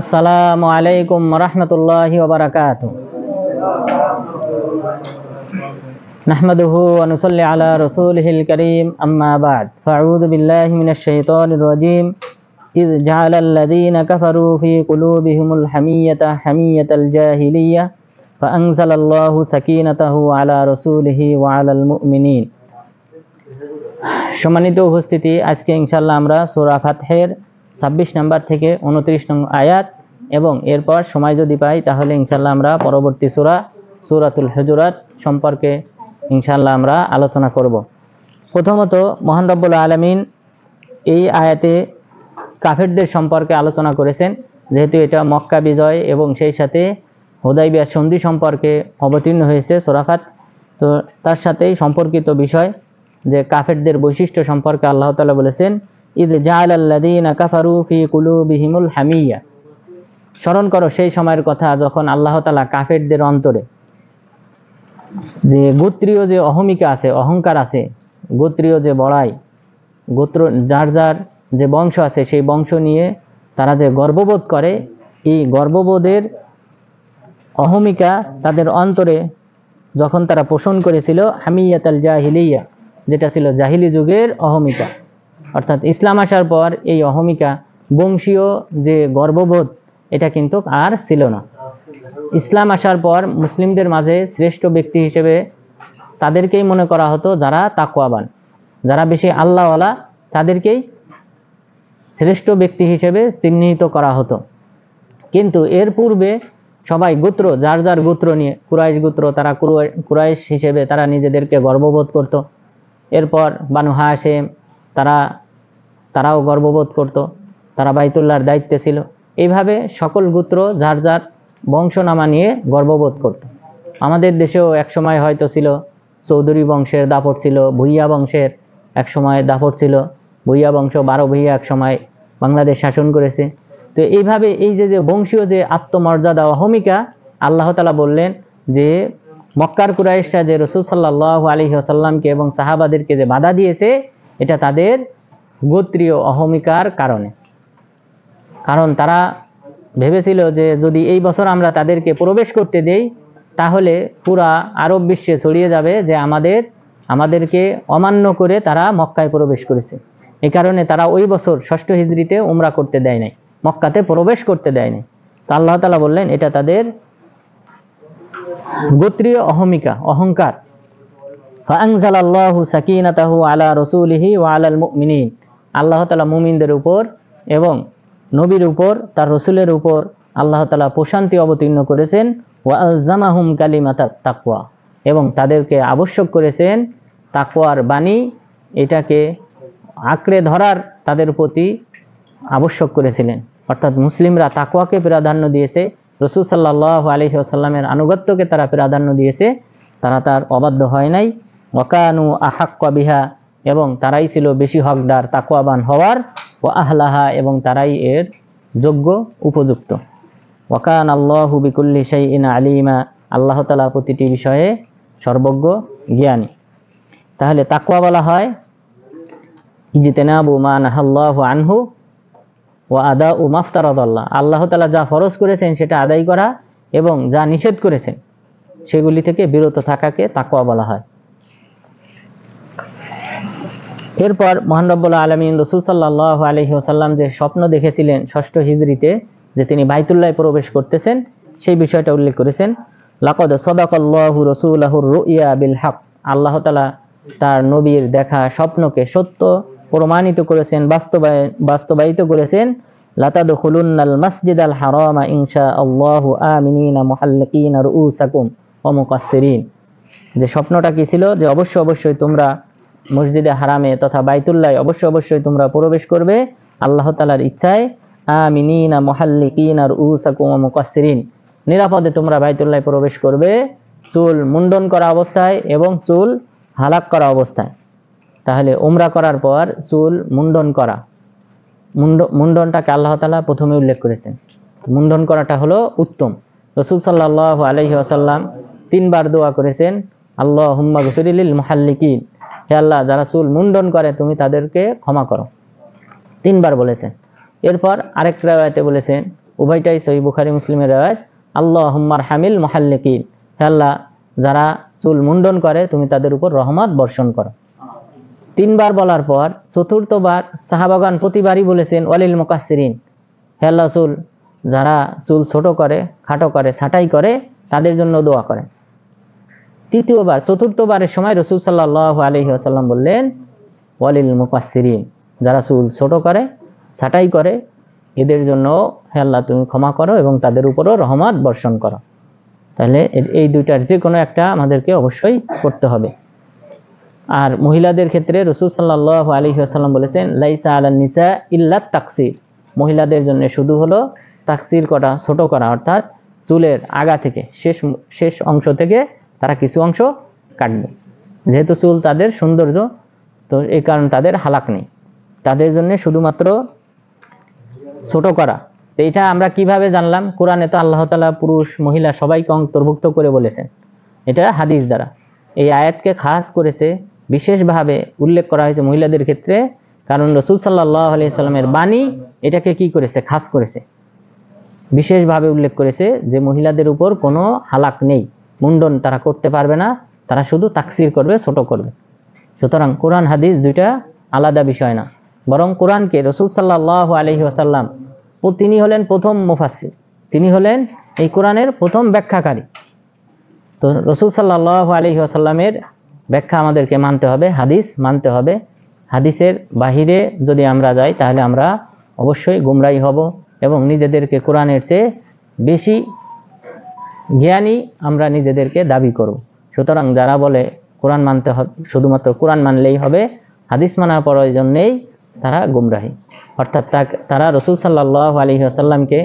আসসালামু আলাইকুম রহমতুল্লাহি ওয়া বারাকাতুহু। নাহমাদুহু ওয়া নুসাল্লি আলা রাসূলিহিল কারীম, আম্মা বা'দ। ফাআউযু বিল্লাহি মিনাশ শাইতানির রাজীম। ইয জা'আলাল্লাযীনা কাফারু ফী কুলূবিহিমুল হামিয়্যাতা হামিয়্যাতাল জাহিলিয়্যাহ ফাআনজালাল্লাহু সাকিনাতাহু আলা রাসূলিহি ওয়া আলাল মুমিনিন। সম্মানিত উপস্থিতি, আজকে ইনশাআল্লাহ আমরা সূরা ফাতহের 26 নম্বর থেকে 29 নম্বর আয়াত এবং এরপর সময় যদি পাই তাহলে ইনশাআল্লাহ আমরা পরবর্তী সূরাতুল হুজুরাত সম্পর্কে ইনশাআল্লাহ আমরা আলোচনা করব। প্রথমত মহান রব্বুল আলামিন এই আয়াতে কাফেরদের সম্পর্কে আলোচনা করেছেন, যেহেতু এটা মক্কা বিজয় এবং সেই সাথে হুদাইবিয়া সন্ধি সম্পর্কে অবতীর্ণ হয়েছে সূরা ফাত। তো তার সাথেই সম্পর্কিত বিষয় যে কাফেরদের বৈশিষ্ট্য সম্পর্কে আল্লাহ তাআলা বলেছেন, ইয জা'আলাল্লাযীনা কাফারু ফী কুলূবিহিমুল হামিয়্যা। স্মরণ করো সেই সময়ের কথা যখন আল্লাহ তাআলা কাফেরদের অন্তরে যে গোত্রীয় যে অহমিকা আছে, অহংকার আছে, গোত্রীয় যে বড়াই, গোত্র যার যার যে বংশ আছে সেই বংশ নিয়ে তারা যে গর্ববোধ করে, এই গর্ববোধের অহমিকা তাদের অন্তরে যখন তারা পোষণ করেছিল, হামিয়াতাল জাহিলিয়া, যেটা ছিল জাহিলি যুগের অহমিকা। অর্থাৎ ইসলাম আসার পর এই অহমিকা, বংশীয় যে গর্ববোধ, এটা কিন্তু আর ছিল না। ইসলাম আসার পর মুসলিমদের মাঝে শ্রেষ্ঠ ব্যক্তি হিসেবে তাদেরকেই মনে করা হতো যারা তাকওয়াবান, যারা বেশি আল্লাহওয়ালা, তাদেরকেই শ্রেষ্ঠ ব্যক্তি হিসেবে চিহ্নিত করা হতো। কিন্তু এর পূর্বে সবাই গোত্র, যার যার গোত্র নিয়ে, কুরাইশ গোত্র, তারা কুরাইশ হিসেবে তারা নিজেদেরকে গর্ববোধ করত। এরপর বানু হাশিম, তারাও গর্ববোধ করত, তারা বাইতুল্লাহর দায়িত্বে ছিল। এইভাবে সকল গোত্র যার যার বংশনামা নিয়ে গর্ববোধ করত। আমাদের দেশেও একসময় হয়তো ছিল চৌধুরী বংশের দাপট ছিল, ভুইয়া বংশের একসময় দাপট ছিল, ভুইয়া বংশ 12 ভুইয়া একসময় বাংলাদেশ শাসন করেছে। তো এইভাবে এই যে বংশীয় যে আত্মমর্যাদা, অহমিকা, আল্লাহ তাআলা বললেন যে মক্কার কুরাইশরা যে রাসূল সাল্লাল্লাহু আলাইহি ওয়াসাল্লামকে এবং সাহাবাদেরকে যে বাধা দিয়েছে, এটা তাদের গোত্রীয় অহমিকার কারণে। কারণ তারা ভেবেছিল যে যদি এই বছর আমরা তাদেরকে প্রবেশ করতে দেই তাহলে পুরা আরব বিশ্বে ছড়িয়ে যাবে যে আমাদেরকে অমান্য করে তারা মক্কায় প্রবেশ করেছে। এই কারণে তারা ওই বছর 6ষ্ঠ হিজরিতে উমরা করতে দেয় নাই, মক্কাতে প্রবেশ করতে দেয় নাই। তো আল্লাহ তাআলা বললেন এটা তাদের গোত্রীয় অহমিকা, অহংকার। ফাআনজালাল্লাহু সাকিনাতাহু আলা রাসূলিহি ওয়া আলাল মুমিনিন। আল্লাহ তাআলা মুমিনদের উপর এবং নবীর উপর, তার রাসূলের উপর আল্লাহ তাআলা প্রশান্তি অবতীর্ণ করেছেন। ওয়া আলজামাহুম কালিমাতাত তাকওয়া, এবং তাদেরকে আবশ্যক করেছেন তাকওয়ার বাণী, এটাকে আঁকড়ে ধরার তাদের প্রতি আবশ্যক করেছিলেন। অর্থাৎ মুসলিমরা তাকওয়াকে প্রাধান্য দিয়েছে, রাসূল সাল্লাল্লাহু আলাইহি ওয়াসাল্লামের আনুগত্যকে তারা প্রাধান্য দিয়েছে, তারা তার অবাধ্য হয় নাই। ওয়াকানু আহাক্কা বিহা, এবং তারাই ছিল বেশি হকদার তাকওয়াবান হওয়ার। ও আহলাহা, এবং তারাই এর যোগ্য, উপযুক্ত। ওয়াকান আল্লাহু বিকুল্লি শাইইন আলিমা, আল্লাহ তাআলা প্রতিটি বিষয়ে সর্বজ্ঞ, জ্ঞানী। তাহলে তাকওয়া বলা হয় ইজতিনাবু মা নাহাল্লাহু আনহু ওয়া আদাউ মাফতারাদাল্লাহ। আল্লাহ তাআলা যা ফরজ করেছেন সেটা আদায় করা এবং যা নিষেধ করেছেন সেগুলি থেকে বিরত থাকাকে তাকওয়া বলা হয়। এরপর মহান রব্বুল আলামিন রাসূল সাল্লাল্লাহু আলাইহি ওয়াসাল্লাম যে স্বপ্ন দেখেছিলেন 6ষ্ঠ হিজরিতে, যে তিনি বাইতুল্লাহে প্রবেশ করতেছেন, সেই বিষয়টা উল্লেখ করেছেন। লাকাদ সাদাকাল্লাহু রাসূলাহুর রুইয়া বিল হক। আল্লাহ তাআলা তার নবীর দেখা স্বপ্নকে সত্য প্রমাণিত করেছেন, বাস্তবায়িত করেছেন। লাতাদখুলুন্নাল মাসজিদাল হারামা ইনশাআল্লাহু আমিনিনা মুহাল্লিকিনা রুউসাকুম ওয়া মুকাসসিরিন। যে স্বপ্নটা কি ছিল, যে অবশ্যই তোমরা মসজিদে হারামে তথা বাইতুল্লাহে অবশ্যই তোমরা প্রবেশ করবে আল্লাহ তাআলার ইচ্ছায়। আমিনিনা মুহাল্লিকিনা রুউসাকুম ওয়া মুকাসসিরিন, নিরাপদে তোমরা বাইতুল্লাহে প্রবেশ করবে চুল মুন্ডন করা অবস্থায় এবং চুল হালাক করা অবস্থায়। তাহলে উমরা করার পর চুল মুন্ডন করা, মুন্ডনটাকে আল্লাহ তাআলা প্রথমে উল্লেখ করেছেন। মুন্ডন করাটা হলো উত্তম। রাসূল সাল্লাল্লাহু আলাইহি ওয়াসাল্লাম 3 বার দোয়া করেছেন, আল্লাহুম্মা গফির লিল মুহাল্লিকিন, হে আল্লাহ যারা চুল মুন্ডন করে তুমি তাদেরকে ক্ষমা করো, 3 বার বলেছেন। এরপর আরেক রাওয়ায়াতে বলেছেন, উভয়টাই সহিহ বুখারী মুসলিমের রাওয়ায়াত, আল্লাহুম্মার হামিল মুহাল্লিকিন, হে আল্লাহ যারা চুল মুন্ডন করে তুমি তাদের উপর রহমত বর্ষণ করো। 3 বার বলার পর চতুর্থবার সাহাবাগণ প্রতিবারই বলেছেন ওয়ালিল মুকাসসিরিন, হে আল্লাহ যারা চুল ছোট করে, খাটো করে, ছাঁটাই করে তাদের জন্য দোয়া করেন। চতুর্থবারের সময় রাসূল সাল্লাল্লাহু আলাইহি ওয়াসাল্লাম বললেন ওয়ালিল মুকাসসিরিন, যারা চুল ছোট করে, ছাঁটাই করে এদের জন্য হে আল্লাহ তুমি ক্ষমা করো এবং তাদের উপরও রহমত বর্ষণ করো। তাহলে এই দুইটার যে কোনো একটা আমাদেরকে অবশ্যই করতে হবে। আর মহিলাদের ক্ষেত্রে রাসূল সাল্লাল্লাহু আলাইহি ওয়াসাল্লাম বলেছেন লাইসা আলান নিসা ইল্লা তাকসির, মহিলাদের জন্য শুধু হলো তাকসির করা, ছোট করা, অর্থাৎ চুলের আগা থেকে শেষ অংশ থেকে তারা কিছু অংশ কাটবে। যেহেতু চুল তাদের সৌন্দর্য, তো এই কারণে তাদের হালাক নেই, তাদের জন্য শুধুমাত্র ছোট করা। তো এটা আমরা কিভাবে জানলাম? কোরআনে তো আল্লাহ তাআলা পুরুষ মহিলা সবাইকে অন্তর্ভুক্ত করে বলেছেন, এটা হাদিস দ্বারা। এই আয়াতকে খাস করেছে, বিশেষভাবে উল্লেখ করা হয়েছে মহিলাদের ক্ষেত্রে, কারণ রাসূল সাল্লাল্লাহু আলাইহি সাল্লামের বাণী এটাকে কি করেছে? খাস করেছে, বিশেষভাবে উল্লেখ করেছে যে মহিলাদের উপর কোনো হালাক নেই, মুন্ডন তারা করতে পারবে না, তারা শুধু তাকসির করবে, ছোট করবে। সুতরাং কোরআন হাদিস দুইটা আলাদা বিষয় না, বরং কোরআনকে রাসূল সাল্লাল্লাহু আলাইহি ওয়াসাল্লাম তিনি হলেন প্রথম মুফাসসির, তিনি হলেন এই কোরআনের প্রথম ব্যাখ্যাকারী। তো রাসূল সাল্লাল্লাহু আলাইহি ওয়াসাল্লামের ব্যাখ্যা আমাদেরকে মানতে হবে, হাদিস মানতে হবে। হাদিসের বাহিরে যদি আমরা যাই তাহলে আমরা অবশ্যই গুমরাহী হব এবং নিজেদেরকে কোরআনের চেয়ে বেশি জ্ঞানী আমরা নিজেদেরকে দাবি করব। সুতরাং যারা বলে কোরআন মানতে হবে, শুধুমাত্র কোরআন মানলেই হবে, হাদিস মানার প্রয়োজন নেই, তারা গুমরাহী, অর্থাৎ তারা রাসূল সাল্লাল্লাহু আলাইহি ওয়াসাল্লামকে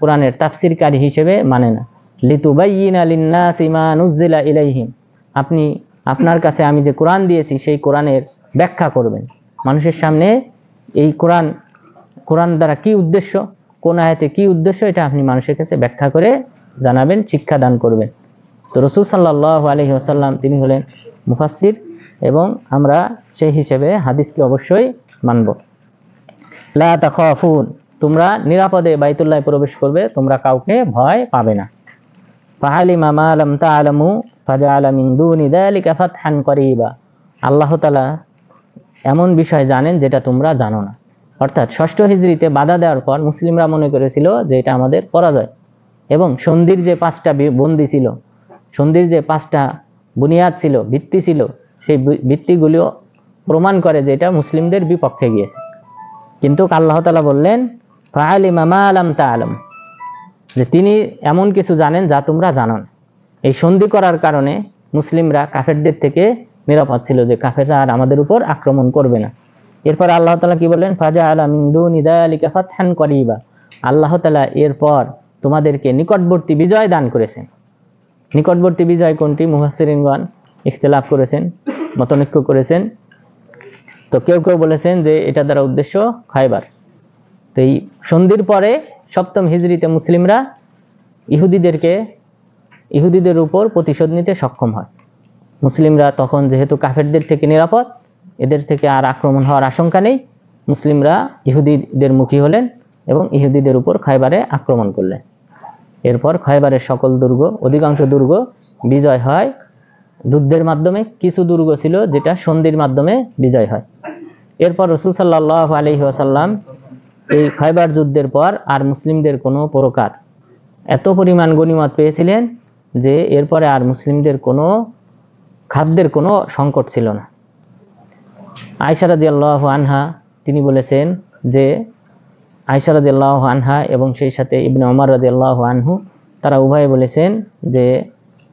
কোরআনের তাফসীরকারী হিসেবে মানে না। লিতুবাইয়িনা লিন-নাসি মা নুযিলা ইলাইহিম, আপনি আপনার কাছে আমি যে কোরআন দিয়েছি সেই কোরআনের ব্যাখ্যা করবেন মানুষের সামনে। এই কোরআন দ্বারা কি উদ্দেশ্য, কোন আয়াতে কি উদ্দেশ্য, এটা আপনি মানুষের কাছে ব্যাখ্যা করে জানাবেন, শিক্ষা দান করবেন। তো রাসূল সাল্লাল্লাহু আলাইহি ওয়াসাল্লাম তিনি হলেন মুফাসসির এবং আমরা সেই হিসেবে হাদিসকে অবশ্যই মানব। লা তাখাফুন, তোমরা নিরাপদে বাইতুল্লাহ প্রবেশ করবে, তোমরা কাউকে ভয় পাবে না। ফাআলিমা মা লাম তা'লামু ফাজআলা মিন দুনি যালিকা ফাতহান করিবা, আল্লাহ তাআলা এমন বিষয় জানেন যেটা তোমরা জানো না। অর্থাৎ 6ষ্ঠ হিজরিতে বাধা দেওয়ার পর মুসলিমরা মনে করেছিল যে এটা আমাদের পরাজয়, এবং সন্ধির যে 5টা বন্দী ছিল, সন্ধির যে 5টা বুনিয়াদ ছিল, ভিত্তি ছিল, সেই ভিত্তিগুলো প্রমাণ করে যে এটা মুসলিমদের বিপক্ষে গিয়েছে। কিন্তু আল্লাহ তাআলা বললেন ফাআলিমা মা লাম তা'লাম, যে তিনি এমন কিছু জানেন যা তোমরা জানো না। এই সন্ধি করার কারণে মুসলিমরা কাফেরদের থেকে নিরাপদ ছিল, যে কাফেররা আর আমাদের উপর আক্রমণ করবে না। এরপর আল্লাহ তাআলা কি বলেন? ফাজআলা মিন দুনি যালিকা ফাতহান করিবা, আল্লাহ তাআলা এরপর তোমাদেরকে নিকটবর্তী বিজয় দান করেছেন। নিকটবর্তী বিজয় কোনটি? মুফাসসিরিনগণ ইখতিলাফ করেছেন, মতনৈক্য করেছেন। তো কেউ কেউ বলেছেন যে এটা দ্বারা উদ্দেশ্য খায়বার। তো এই সন্ধির পরে 7ম হিজরিতে মুসলিমরা ইহুদিদের উপর প্রতিশোধ নিতে সক্ষম হয়। মুসলিমরা তখন যেহেতু কাফেরদের থেকে নিরাপদ, এদের থেকে আর আক্রমণ হওয়ার আশঙ্কা নেই, মুসলিমরা ইহুদিদের মুখী হলেন এবং ইহুদিদের উপর খায়বারে আক্রমণ করলেন। এরপর খায়বারের সকল দুর্গ, অধিকাংশ দুর্গ বিজয় হয় যুদ্ধের মাধ্যমে। কিছু দুর্গ ছিল যেটা সন্ধির মাধ্যমে বিজয় হয়। এরপর রাসূল সাল্লাল্লাহু আলাইহি ওয়াসাল্লাম এই খায়বার যুদ্ধের পর আর মুসলিমদের কোনো প্রকার এত পরিমাণ গনিমত পেয়েছিলেন যে এরপরে আর মুসলিমদের কোনো খাদ্যের কোনো সংকট ছিল না। আয়েশা রাদিয়াল্লাহু আনহা তিনি বলেছেন যে আয়েশা রাদিয়াল্লাহু আনহা এবং সেই সাথে ইবনে ওমর রাদিয়াল্লাহু আনহু তারা উভয়ে বলেছেন যে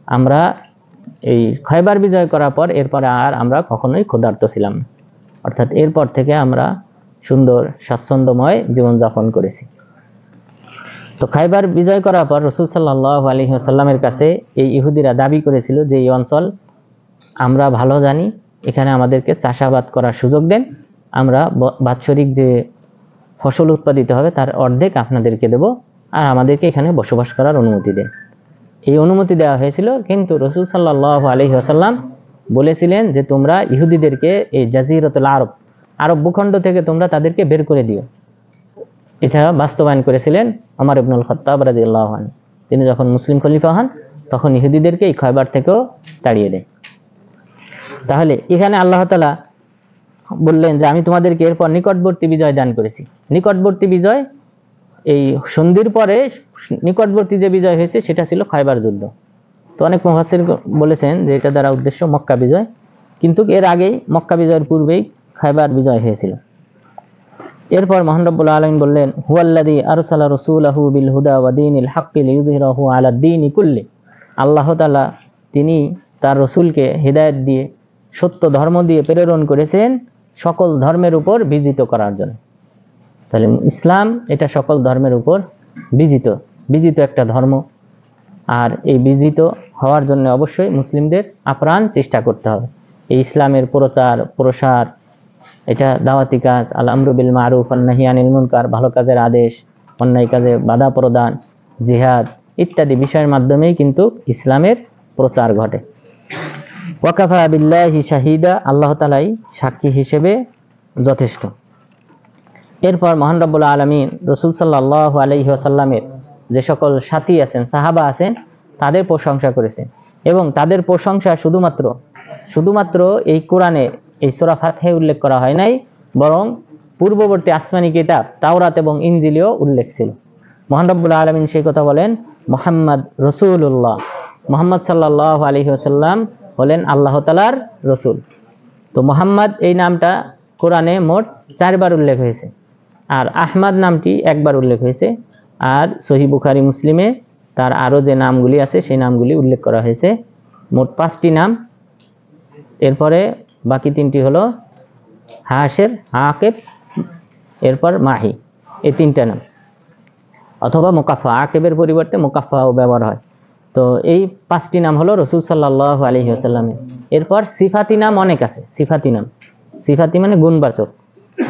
আমরা এই খায়বার বিজয় করার পর এরপরে আর আমরা কখনোই ক্ষুধার্ত ছিলাম না, অর্থাৎ এরপর থেকে আমরা সুন্দর স্বাচ্ছন্দ্যময় জীবনযাপন করেছি। তো খায়বার বিজয় করার পর রাসূল সাল্লাল্লাহু আলাইহি ওয়াসাল্লামের কাছে এই ইহুদিরা দাবি করেছিল যে এই অঞ্চল আমরা ভালো জানি, এখানে আমাদেরকে চাষাবাদ করার সুযোগ দেন, আমরা বাৎসরিক যে ফসল উৎপাদিত হবে তার অর্ধেক আপনাদেরকে দেব, আর আমাদেরকে এখানে বসবাস করার অনুমতি দেন। এই অনুমতি দেওয়া হয়েছিল, কিন্তু রাসূল সাল্লাল্লাহু আলাইহি ওয়াসাল্লাম বলেছিলেন যে তোমরা ইহুদিদেরকে এই জাজিরাতুল আরব ভূখণ্ড থেকে তোমরা তাদেরকে বের করে দিও। এটা বাস্তবায়ন করেছিলেন ওমর ইবনুল খাত্তাব রাদিয়াল্লাহু আনহু। তিনি যখন মুসলিম খলিফা হন তখন ইহুদিদেরকে এই খয়বার থেকেও তাড়িয়ে দেন। তাহলে এখানে আল্লাহ তাআলা বললেন যে আমি তোমাদেরকে এরপর নিকটবর্তী বিজয় দান করেছি। নিকটবর্তী বিজয়, এই সন্ধির পরে নিকটবর্তী যে বিজয় হয়েছে সেটা ছিল খয়বার যুদ্ধ। তো অনেক মুফাসসির বলেছেন যে এটা দ্বারা উদ্দেশ্য মক্কা বিজয়, কিন্তু এর আগেই মক্কা বিজয়ের পূর্বেই খয়বার বিজয় হয়েছিল। এরপর মহান রব্বুল আলামিন বললেন হুয়াল্লাযী আরসালা রাসূলাহু বিল হুদা ওয়া দীনিল হাক্কি লিইয়ুযহিরাহু আলাদ দীনি কুল্লি। আল্লাহ তাআলা তিনি তার রাসূলকে হিদায়াত দিয়ে সত্য ধর্ম দিয়ে প্রেরণ করেছেন সকল ধর্মের উপর বিজিত করার জন্য। তাহলে ইসলাম এটা সকল ধর্মের উপর বিজিত একটা ধর্ম। আর এই বিজিত হওয়ার জন্য অবশ্যই মুসলিমদের আপ্রাণ চেষ্টা করতে হবে। এই ইসলামের প্রচার প্রসার, এটা দাওয়াতি কাজ, আল আমরু বিল মারুফ ওয়ান নাহি আনিল মুনকার, ভালো কাজের আদেশ, অন্যায় কাজে বাধা প্রদান, জিহাদ ইত্যাদি বিষয়ের মাধ্যমেই কিন্তু ইসলামের প্রচার ঘটে। ওয়াকাফা বিল্লাহি শাহিদা, আল্লাহ তাআলাই সাক্ষী হিসেবে যথেষ্ট। এরপর মহান রব্বুল আলামিন রাসূল সাল্লাল্লাহু আলাইহি ওয়াসাল্লামের যে সকল সাথী আছেন, সাহাবা আছেন, তাদের প্রশংসা করেছেন। এবং তাদের প্রশংসা শুধুমাত্র এই কোরআনে এই সূরা ফাতহে উল্লেখ করা হয় নাই, বরং পূর্ববর্তী আসমানি কিতাব তাওরাত এবং ইনজিলেও উল্লেখ ছিল। মহান রব্বুল আলামিন সেই কথা বলেন, মুহাম্মদ রাসূলুল্লাহ, মুহাম্মদ সাল্লাল্লাহু আলাইহি ওয়াসাল্লাম হলেন আল্লাহ তাআলার রাসূল। তো মুহাম্মদ এই নামটা কোরআনে মোট 4 বার উল্লেখ হয়েছে, আর আহমদ নামটি একবার উল্লেখ হয়েছে। আর সহিহ বুখারী মুসলিমে তার আরো যে নামগুলি আছে সেই নামগুলি উল্লেখ করা হয়েছে, মোট 5টি নাম। এরপরে বাকি 3টি হলো হাশের, আকিব, এরপর মাহি, এই 3টা নাম, অথবা মুকাফফা, আকিবের পরিবর্তে মুকাফফাও ব্যবহার হয়। তো এই 5টি নাম হলো রাসূল সাল্লাল্লাহু আলাইহি ওয়াসাল্লামের। এরপর সিফাতি নাম অনেক আছে। সিফাতি মানে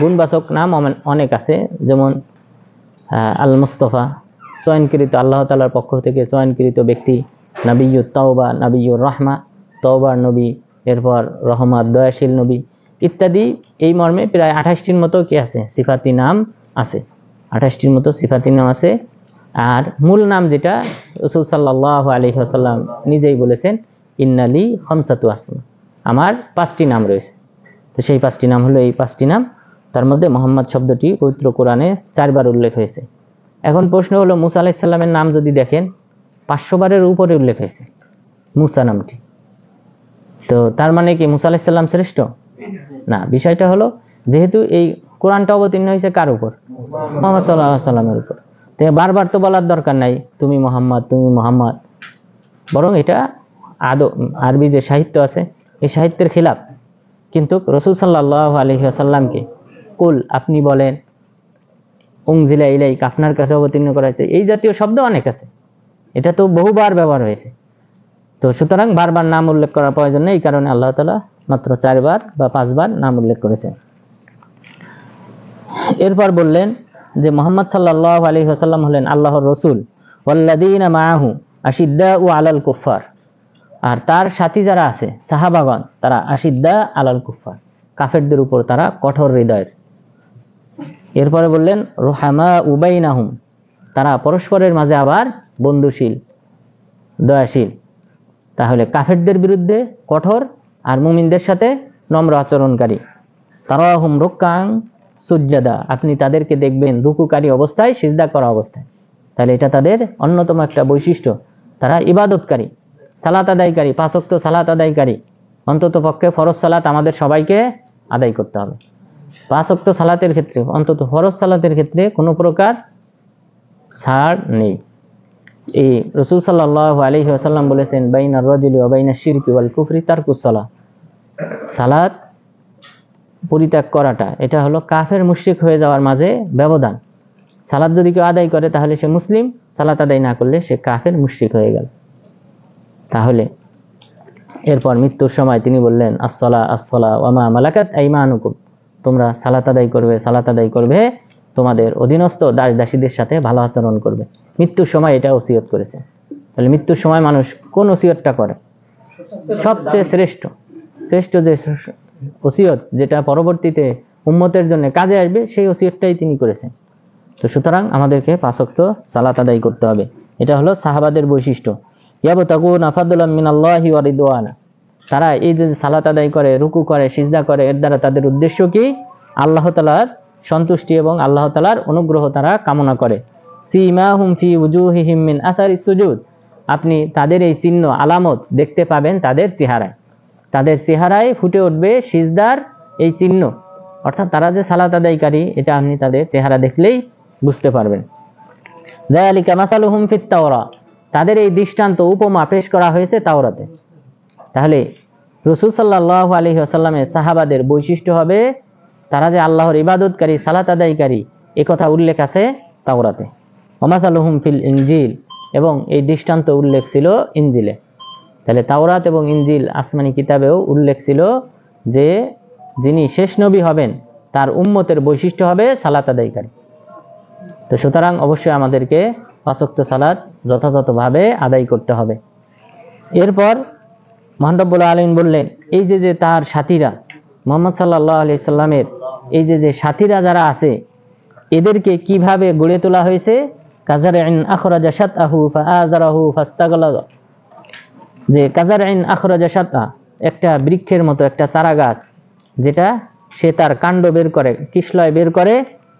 গুণবাচক নাম অনেক আছে, যেমন আল মুস্তাফা, চয়নকৃত, আল্লাহ তাআলার পক্ষ থেকে চয়নকৃত ব্যক্তি, নবিয়্যুত তাওবা, নবিয়্যুর রাহমা, তওবার নবী, এরপর রহমত, দয়াশীল নবী ইত্যাদি। এই মর্মে প্রায় 28টির মতো কি আছে, সিফাতি নাম আছে। 28টির মতো সিফাতি নাম আছে। আর মূল নাম যেটা রাসূল সাল্লাল্লাহু আলাইহি ওয়াসাল্লাম নিজেই বলেছেন, ইন্নালি খামসাতু আসমা, আমার 5টি নাম রয়েছে। তো সেই 5টি নাম হলো এই 5টি নাম। তার মধ্যে মোহাম্মদ শব্দটি পবিত্র কোরআনে 4 বার উল্লেখ হয়েছে। এখন প্রশ্ন হলো, মুসা আলাইহিস সালামের নাম যদি দেখেন 500 বারের উপরে উল্লেখ হয়েছে মুসা নামটি। তো তার মানে কি মুসা আলাইহিস সালাম শ্রেষ্ঠ? না, বিষয়টা হলো যেহেতু এই কোরআনটা অবতীর্ণ হয়েছে কার উপর? মুহাম্মদ সাল্লাল্লাহু আলাইহি সাল্লামের উপর। তো বারবার তো বলার দরকার নাই তুমি মুহাম্মদ, বরং এটা আরবি যে সাহিত্য আছে এই সাহিত্যের খিলাফ। কিন্তু রাসূল সাল্লাল্লাহু আলাইহি ওয়াসাল্লামকে কুল, আপনি বলেন, উনজিলা ইলাইক, আপনার কাছে অবতীর্ণ করা হয়েছে, এই জাতীয় শব্দ অনেক আছে। এটা তো বহুবার ব্যবহার হয়েছে। তো সুতরাং বারবার নাম উল্লেখ করার প্রয়োজন নেই, এই কারণে আল্লাহ তাআলা মাত্র 4 বার বা 5 বার নাম উল্লেখ করেছেন। এরপর বললেন যে মুহাম্মদ সাল্লাল্লাহু আলাইহি ওয়াসাল্লাম হলেন আল্লাহর রাসূল, ওয়াল্লাযীনা মাআহু আশিদ্দাউ আলাল কুফফার, আর তার সাথী যারা আছে সাহাবাগণ তারা আশিদ্দা আলাল কুফফার, কাফেরদের উপর তারা কঠোর হৃদয়ের। এরপরে বললেন রুহামা উবাইনাহুম, তারা পরস্পরের মাঝে আবার বন্ধুশীল, দয়াশীল। তাহলে কাফেরদের বিরুদ্ধে কঠোর আর মুমিনদের সাথে নম্র আচরণকারী। তারাহুম রুকআন সুজদা, আপনি তাদেরকে দেখবেন রুকুকারী অবস্থায়, সিজদা করা অবস্থায়। তাহলে এটা তাদের অন্যতম একটা বৈশিষ্ট্য। তারা ইবাদতকারী, সালাত আদায়কারী, 5 ওয়াক্ত সালাত আদায়কারী। অন্তত পক্ষে ফরজ সালাত আমাদের সবাইকে আদায় করতে হবে। 5 ওয়াক্ত সালাতের ক্ষেত্রে, অন্তত ফরজ সালাতের ক্ষেত্রে কোনো প্রকার ছাড় নেই। এই রাসূল সাল্লাল্লাহু আলাইহি ওয়াসাল্লাম বলেছেন, বাইনার রাজুলি ওয়া বাইনাশ শিরকি ওয়াল কুফরি তারকুস সালাহ, সালাত পরিত্যাগ করাটা এটা হলো কাফের মুশরিক হয়ে যাওয়ার মাঝে ব্যবধান। সালাত যদি কেউ আদায় করে তাহলে সে মুসলিম, সালাত আদায় না করলে সে কাফের মুশরিক হয়ে গেল। তাহলে এরপর মৃত্যুর সময় তিনি বললেন, আসসালা ওয়া মা মালাকাত আইমানুকুম, তোমরা সালাত আদায় করবে, তোমাদের অধীনস্থ দাস দাসীদের সাথে ভালো আচরণ করবে। মৃত্যুর সময় এটা ওসিয়ত করেছে। তাহলে মৃত্যুর সময় মানুষ কোন ওসিয়তটা করে? সবচেয়ে শ্রেষ্ঠ যে ওসিয়ত, যেটা পরবর্তীতে উম্মতের জন্য কাজে আসবে, সেই ওসিয়তটাই তিনি করেছেন। তো সুতরাং আমাদেরকে 5 ওয়াক্ত সালাত আদায় করতে হবে। এটা হলো সাহাবাদের বৈশিষ্ট্য। ইয়াবতাগুনা ফাদলাম মিনাল্লাহি ওয়া রিদওয়ানা, তারা এই যে সালাত আদায় করে, রুকু করে, সিজদা করে, এর দ্বারা তাদের উদ্দেশ্য কি? আল্লাহ তাআলার সন্তুষ্টি এবং আল্লাহ তাআলার অনুগ্রহ তারা কামনা করে। সীমাহুম ফি উজুহিহিম মিন আসারিস সুজুদ, আপনি তাদের এই চিহ্ন আলামত দেখতে পাবেন তাদের চেহারায়, তাদের চেহারায় ফুটে উঠবে সিজদার এই চিহ্ন, অর্থাৎ তারা যে সালাত আদায়কারী এটা আপনি তাদের চেহারা দেখলেই বুঝতে পারবেন। যালিকা মাসালুহুম ফিত তাওরাত, তাদের এই দৃষ্টান্ত উপমা পেশ করা হয়েছে তাওরাতে। তাহলে রাসূল সাল্লাল্লাহু আলাইহি ওয়াসাল্লামের সাহাবাদের বৈশিষ্ট্য হবে তারা যে আল্লাহর ইবাদতকারী, সালাত আদায়কারী, এই কথা উল্লেখ আছে তাওরাতে। ওয়া মাসালুহুম ফিল ইনজিল, এবং এই দৃষ্টান্ত উল্লেখ ছিল ইনজিলে। তাহলে তাওরাত এবং ইনজিল আসমানি কিতাবেও উল্লেখ ছিল যে যিনি শেষ নবী হবেন তার উম্মতের বৈশিষ্ট্য হবে সালাত আদায়কারী। তো সুতরাং অবশ্যই আমাদেরকে 5 ওয়াক্ত সালাত যথাযথভাবে আদায় করতে হবে। এরপর মহান রব্বুল আলামিন বললেন, এই যে তার সাথীরা, মুহাম্মদ সাল্লাল্লাহু আলাইহি সাল্লামের এই যে সাথীরা যারা আছে, এদেরকে কিভাবে গড়ে তোলা হয়েছে? কাজারইন আখরাজা শাতআহু ফাআযারাহু ফাস্তাগলাযা, যে কাজারইন আখরাজা শাতআ, একটা বৃক্ষের মতো একটা চারা গাছ, যেটা সে তার কাণ্ড বের করে, কিশলয় বের করে,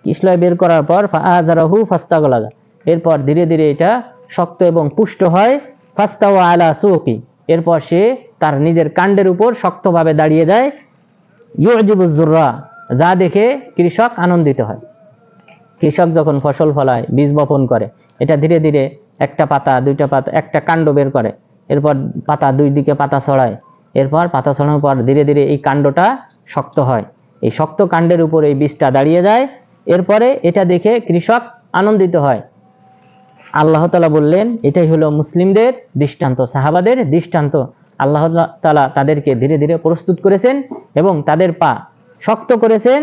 কিশলয় বের করার পর ফাআযারাহু ফাস্তাগলাযা, এরপর ধীরে ধীরে এটা শক্ত এবং পুষ্ট হয়। ফাস্তাওয়া আলা সুকি, এরপর সে তার নিজের কাণ্ডের উপর শক্তভাবে দাঁড়িয়ে যায়। ইউজিবুজ যুররা, যা দেখে কৃষক আনন্দিত হয়। কৃষক যখন ফসল ফলায়, বীজ বপন করে, এটা ধীরে ধীরে একটা পাতা, দুইটা পাতা, একটা কাণ্ড বের করে, এরপর পাতা, দুই দিকে পাতা ছড়ায়, এরপর পাতা ছড়ানোর পর ধীরে ধীরে এই কাণ্ডটা শক্ত হয়, এই শক্ত কাণ্ডের উপর এই বীজটা দাঁড়িয়ে যায়, এরপরে এটা দেখে কৃষক আনন্দিত হয়। আল্লাহ তাআলা বললেন এটাই হলো মুসলিমদের দৃষ্টান্ত, সাহাবাদের দৃষ্টান্ত। আল্লাহ তাআলা তাদেরকে ধীরে ধীরে প্রস্তুত করেছেন এবং তাদের পা শক্ত করেছেন।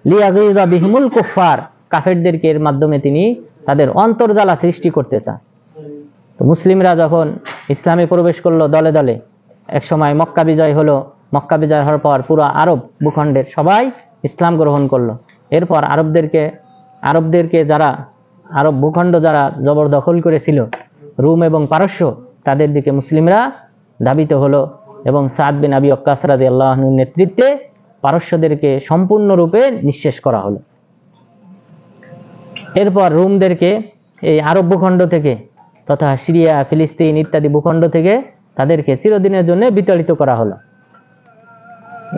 লিয়াগিযা বিহিমুল কুফার, কাফেরদেরকে এর মাধ্যমে তিনি তাদের অন্তর্জালা সৃষ্টি করতে চান। তো মুসলিমরা যখন ইসলামে প্রবেশ করলো দলে দলে, এক সময় মক্কা বিজয় হলো, মক্কা বিজয় হওয়ার পর পুরো আরব ভূখণ্ডের সবাই ইসলাম গ্রহণ করলো। এরপর আরবদেরকে যারা আরব ভূখণ্ড যারা জবরদখল করেছিল, রোম এবং পারস্য, তাদের দিকে মুসলিমরা ধাবিত হলো এবং সাদ বিন আবি ওয়াক্কাস রাদিয়াল্লাহু আনহুর নেতৃত্বে পারস্যদেরকে সম্পূর্ণরূপে নিঃশেষ করা হলো। এরপর রোমদেরকে এই আরব ভূখণ্ড থেকে তথা সিরিয়া, ফিলিস্তিন ইত্যাদি ভূখণ্ড থেকে তাদেরকে চিরদিনের জন্য বিতাড়িত করা হলো।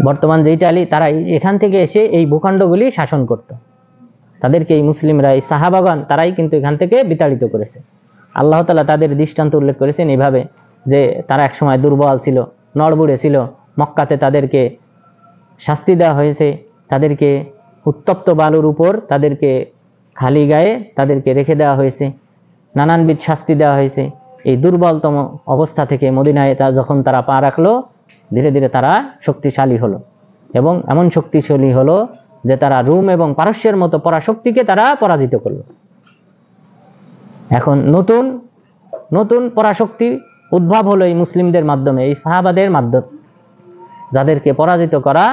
বর্তমান যে ইটালি, তারা এখান থেকে এসে এই ভূখণ্ডগুলি শাসন করত। তাদেরকে এই মুসলিমরা, এই সাহাবাগণ, তারাই কিন্তু এখান থেকে বিতাড়িত করেছে। আল্লাহ তাআলা তাদের দৃষ্টান্ত উল্লেখ করেছেন এইভাবে যে তারা একসময় দুর্বল ছিল, নড়বড়ে ছিল। মক্কাতে তাদেরকে শাস্তি দেওয়া হয়েছে, তাদেরকে উত্তপ্ত বালুর উপর তাদেরকে খালি গায়ে তাদেরকে রেখে দেওয়া হয়েছে, নানানবিধ শাস্তি দেওয়া হয়েছে। এই দুর্বলতম অবস্থা থেকে মদিনায় যখন তারা পা রাখলো, ধীরে ধীরে তারা শক্তিশালী হলো এবং এমন শক্তিশালী হলো যে তারা রোম এবং পারস্যের মতো পরাশক্তিকে তারা পরাজিত করলো। এখন নতুন নতুন পরাশক্তি উদ্ভব হলো এই মুসলিমদের মাধ্যমে, এই সাহাবাদের মাধ্যমে, যাদেরকে পরাজিত করা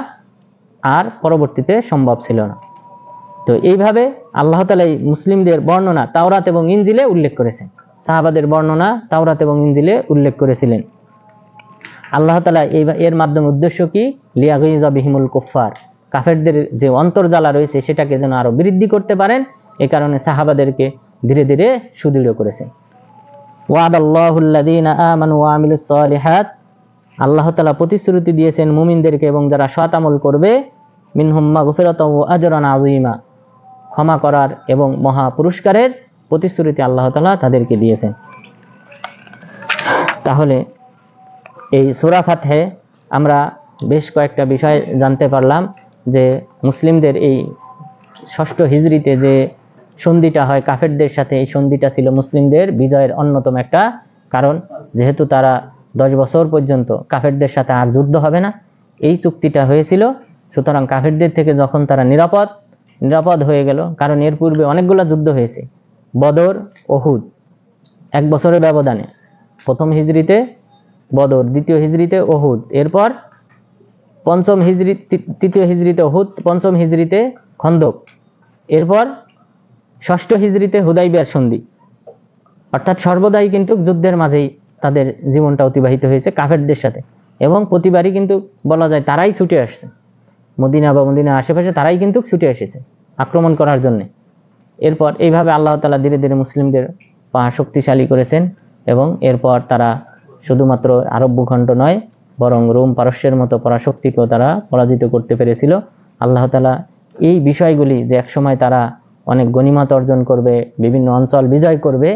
আর পরবর্তীতে সম্ভব ছিল না। তো এইভাবে আল্লাহ তাআলা এই মুসলিমদের বর্ণনা তাওরাত এবং ইনজিলে উল্লেখ করেছেন, সাহাবাদের বর্ণনা তাওরাত এবং ইনজিলে উল্লেখ করেছিলেন। আল্লাহ তাআলা এর মাধ্যমে উদ্দেশ্য কি? লিয়াগিযা বিহিমুল কুফার, কাফেরদের যে অন্তর্জালা রয়েছে সেটাকে যেন আরো বৃদ্ধি করতে পারেন, এই কারণে সাহাবাদেরকে ধীরে ধীরে সুদৃঢ় করেছেন। ওয়াদাল্লাহুল্লাযীনা আমানু ওয়া আমিলুস সালিহাত, আল্লাহ তাআলা প্রতিশ্রুতি দিয়েছেন মুমিনদেরকে এবং যারা সৎ আমল করবে, মিনহুম মাগফিরাতাও ওয়া আজরান আযীমা, ক্ষমা করার এবং মহা পুরস্কারের প্রতিশ্রুতি আল্লাহ তাআলা তাদেরকে দিয়েছেন। তাহলে এই সূরা ফাতহে আমরা বেশ কয়েকটা বিষয় জানতে পারলাম যে মুসলিমদের এই 6ষ্ঠ হিজরিতে যে সন্ধিটা হয় কাফেরদের সাথে, এই সন্ধিটা ছিল মুসলিমদের বিজয়ের অন্যতম একটা কারণ। যেহেতু তারা 10 বছর পর্যন্ত কাফেরদের সাথে আর যুদ্ধ হবে না, এই চুক্তিটা হয়েছিল। সুতরাং কাফেরদের থেকে যখন তারা নিরাপদ হয়ে গেল, কারণ এর পূর্বে অনেকগুলো যুদ্ধ হয়েছে, বদর, উহুদ, 1 বছরের ব্যবধানে। প্রথম হিজরিতে বদর, দ্বিতীয় হিজরিতে উহুদ, এরপর তৃতীয় হিজরিতে উহুদ, পঞ্চম হিজরিতে খন্দক, এরপর ষষ্ঠ হিজরিতে হুদাইবিয়ার সন্ধি, অর্থাৎ সর্বদাই কিন্তু যুদ্ধের মাঝেই তাদের জীবনটা অতিবাহিত হয়েছে কাফেরদের সাথে, এবং প্রতিবারই কিন্তু বলা যায় তারাই ছুটে আসছে, মদিনা বা মদিনার আশেপাশে তারাই কিন্তু ছুটে এসেছে আক্রমণ করার জন্য। এরপর এইভাবে আল্লাহ তাআলা ধীরে ধীরে মুসলিমদের পা শক্তিশালী করেছেন, এবং এরপর তারা শুধুমাত্র আরব ভূখণ্ড নয়, বরং রোম পারস্যের মতো পরাশক্তিকেও তারা পরাজিত করতে পেরেছিল। আল্লাহ তাআলা এই বিষয়গুলি যে একসময় তারা অনেক গনিমত অর্জন করবে, বিভিন্ন অঞ্চল বিজয় করবে,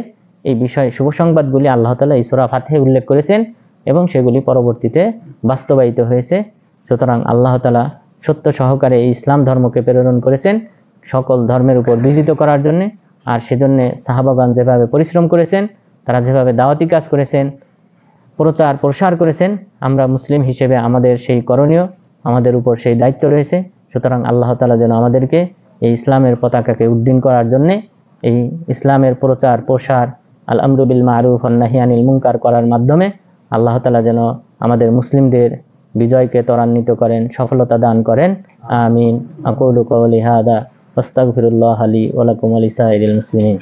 এই বিষয়ে শুভ সংবাদগুলি আল্লাহ তাআলা এই সূরা ফাতহে উল্লেখ করেছেন, এবং সেগুলি পরবর্তীতে বাস্তবায়িত হয়েছে। সুতরাং আল্লাহ তাআলা সত্য সহকারে এই ইসলাম ধর্মকে প্রেরণ করেছেন সকল ধর্মের উপর বিজিত করার জন্য। আর সেজন্য সাহাবাগণ যেভাবে পরিশ্রম করেছেন, তারা যেভাবে দাওয়াতি কাজ করেছেন, প্রচার প্রসার করেছেন, আমরা মুসলিম হিসেবে আমাদের সেই করণীয়, আমাদের উপর সেই দায়িত্ব রয়েছে। সুতরাং আল্লাহ তাআলা যেন আমাদেরকে এই ইসলামের পতাকাকে উড্ডীন করার জন্য, এই ইসলামের প্রচার প্রসার, আল আমরু বিল মারুফ ওয়ান নাহি আনিল মুনকার করার মাধ্যমে আল্লাহ তাআলা যেন আমাদের মুসলিমদের বিজয়কে ত্বরান্বিত করেন, সফলতা দান করেন। আমিন। আকুলু কওলি হাদা ওয়াস্তাগফিরুল্লাহ লি ওয়া লাকুম ওয়া লিসাইরিল মুসলিমিন।